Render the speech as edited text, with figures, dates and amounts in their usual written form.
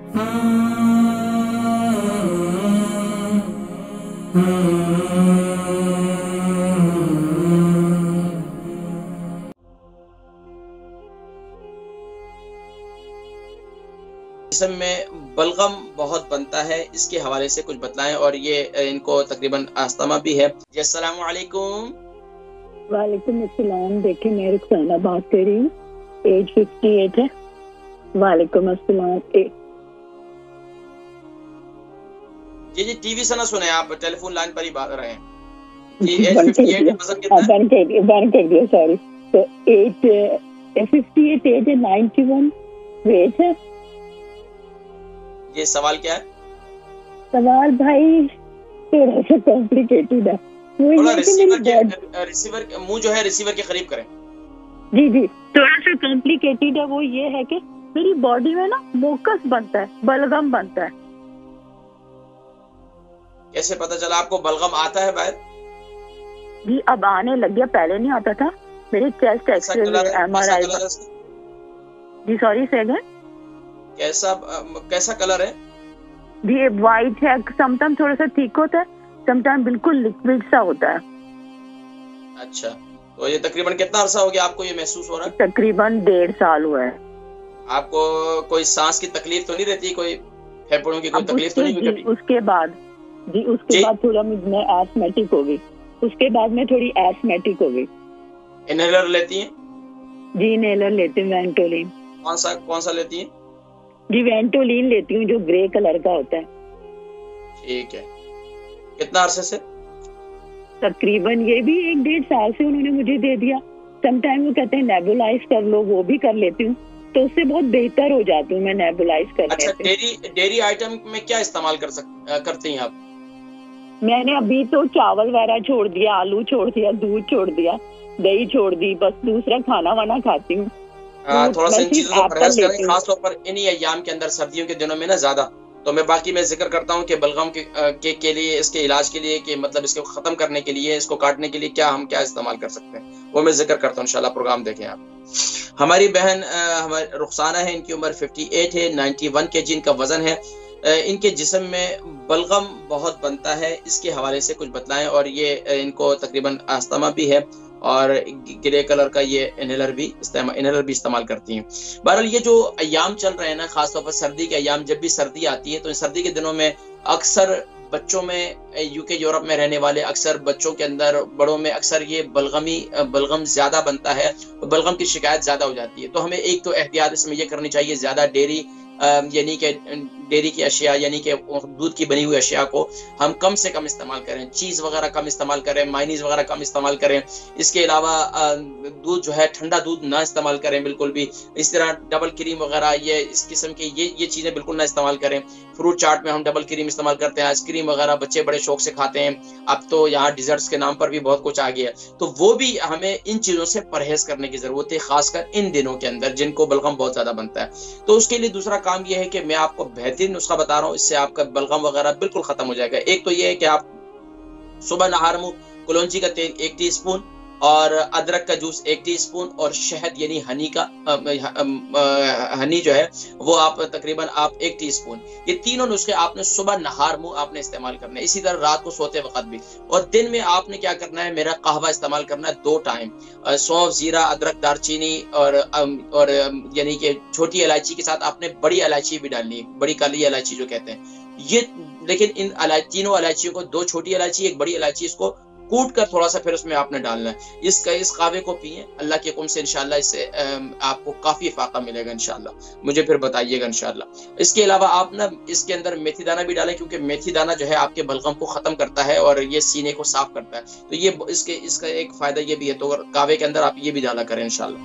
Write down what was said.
जिस्म में बलगम बहुत बनता है, इसके हवाले से कुछ बतलाएं। और ये इनको तकरीबन अस्थमा भी है। जी अस्सलाम वालेकुम। वालेकुम अस्सलाम। देखिए मैं रुखसाना बात कर रही हूँ, एज 58 है। वालेकुम अस्सलाम। जी टीवी से ना सुने, आप टेलीफोन लाइन पर ही बात रहे हैं। जी एज 58 है, वजन कितना है? बंद कर दिया सॉरी। तो एज 58 एज है, 91 वेट है। ये सवाल क्या है? सवाल भाई थोड़ा सा कॉम्प्लिकेटेड है। थोड़ा रिसीवर मुंह जो है रिसीवर के करीब करें। जी थोड़ा सा कॉम्प्लिकेटेड है। वो ये है कि मेरी बॉडी में ना मोकस बनता है, बलगम बनता है। कैसे पता चला आपको बलगम आता है बाहर? जी अब आने लग गया, पहले नहीं आता था। मेरे चेस्ट एक्सरे MRI। जी सॉरी से अगर कैसा कलर है? जी वाइट है, समटाइम थोड़ा सा थिक होता है, समटाइम बिल्कुल लिक्विड सा होता है। अच्छा, तो ये तकरीबन कितना अरसा हो गया आपको ये महसूस हो रहा है? तकरीबन 1.5 साल हुआ है। आपको कोई सांस की तकलीफ तो नहीं रहती, कोई फेफड़ों की कोई तकलीफ तो नहीं हुई कभी? उसके बाद थोड़ा मैं एस्थमेटिक हो गई। उसके बाद में थोड़ी एस्थमेटिक हो गई। इनहेलर लेती हैं? जी इनहेलर लेती हूँ, वेंटोलिन। कौन सा लेती हैं? जी वेंटोलिन लेती हूँ, जो ग्रे कलर का होता है। ठीक है। कितना अरसे से? तकरीबन ये भी 1.5 साल से उन्होंने मुझे दे दिया। समटाइम वो कहते हैं नेबुलाइज कर लो, वो भी कर लेती हूँ, तो उससे बहुत बेहतर हो जाती हूँ मैं नेबुलाइज करने से। अच्छा, डेयरी आइटम में क्या इस्तेमाल करती हैं आप? मैंने अभी तो चावल वगैरह छोड़ दिया, आलू छोड़ दिया, दूध छोड़ दिया, दही छोड़ दी, बस दूसरा खाना वाना खाती हूँ। थोड़ा सा इन चीजों से परहेज करें, खासतौर पर इन्हीं अय्याम के अंदर, सर्दियों के दिनों में ना ज्यादा। तो मैं जिक्र करता हूँ कि बलगम के लिए, इसके इलाज के लिए, कि मतलब इसको खत्म करने के लिए, इसको काटने के लिए हम क्या इस्तेमाल कर सकते हैं, वो मैं जिक्र करता हूँ। इंशाल्लाह प्रोग्राम देखें आप। हमारी बहन हमारी रुखसाना है, इनकी उम्र 58 है, 91 kg इनका वजन है। इनके जिस्म में बलगम बहुत बनता है, इसके हवाले से कुछ बतलाएं। और ये इनको तकरीबन अस्थमा भी है, और ग्रे कलर का ये इनहेलर भी इस्तेमाल करती हैं। बहरहाल ये जो अय्याम चल रहे हैं ना, खासतौर पर सर्दी के अय्याम, जब भी सर्दी आती है तो सर्दी के दिनों में अक्सर बच्चों में, यूके यूरोप में रहने वाले अक्सर बच्चों के अंदर, बड़ों में अक्सर ये बलगम ज्यादा बनता है, बलगम की शिकायत ज्यादा हो जाती है। तो हमें एक तो एहतियात इसमें ये करनी चाहिए, ज्यादा डेयरी की अशिया यानी कि दूध की बनी हुई अशिया को हम कम से कम इस्तेमाल करें। चीज़ वगैरह कम इस्तेमाल करें, मायनीज वगैरह कम इस्तेमाल करें। इसके अलावा दूध जो है, ठंडा दूध ना इस्तेमाल करें बिल्कुल भी। इस तरह डबल क्रीम वगैरह, ये इस किस्म की ये चीज़ें बिल्कुल ना इस्तेमाल करें। फ्रूट चाट में हम डबल क्रीम इस्तेमाल करते हैं, आइसक्रीम वगैरह बच्चे बड़े शौक से खाते हैं। अब तो यहाँ डिजर्ट्स के नाम पर भी बहुत कुछ आ गया है, तो वो भी हमें इन चीज़ों से परहेज करने की ज़रूरत है, खासकर इन दिनों के अंदर जिनको बलगम बहुत ज़्यादा बनता है। तो उसके लिए दूसरा काम यह है कि मैं आपको बेहतरीन नुस्खा बता रहा हूँ, इससे आपका बलगम वगैरह बिल्कुल खत्म हो जाएगा। एक तो ये है कि आप सुबह नहार मुंह कलौंजी का तेल 1 टीस्पून, और अदरक का जूस 1 टीस्पून, और शहद यानी हनी जो है वो आप तकरीबन 1 टीस्पून। ये तीनों नुस्खे आपने सुबह नहार मुंह आपने इस्तेमाल करना है। इसी तरह रात को सोते वक्त भी। और दिन में आपने क्या करना है, मेरा कहवा इस्तेमाल करना है 2 टाइम। सौंफ, जीरा, अदरक, दारचीनी और यानी कि छोटी इलायची के साथ आपने बड़ी इलायची भी डालनी है, बड़ी काली इलायची जो कहते हैं ये। लेकिन इन तीनों इलायचियों को, 2 छोटी इलायची 1 बड़ी इलायची, इसको कूट कर थोड़ा सा फिर उसमें आपने डालना है। इस कावे को पिए, अल्लाह के हुक्म से इंशाल्लाह इससे आपको काफी फायदा मिलेगा इंशाल्लाह। मुझे फिर बताइएगा इंशाल्लाह। इसके अलावा आप ना इसके अंदर मेथी दाना भी डालें, क्योंकि मेथी दाना जो है आपके बलगम को खत्म करता है और ये सीने को साफ करता है। तो ये इसका एक फायदा ये भी है। तो कावे के अंदर आप ये भी डाला करें इंशाल्लाह।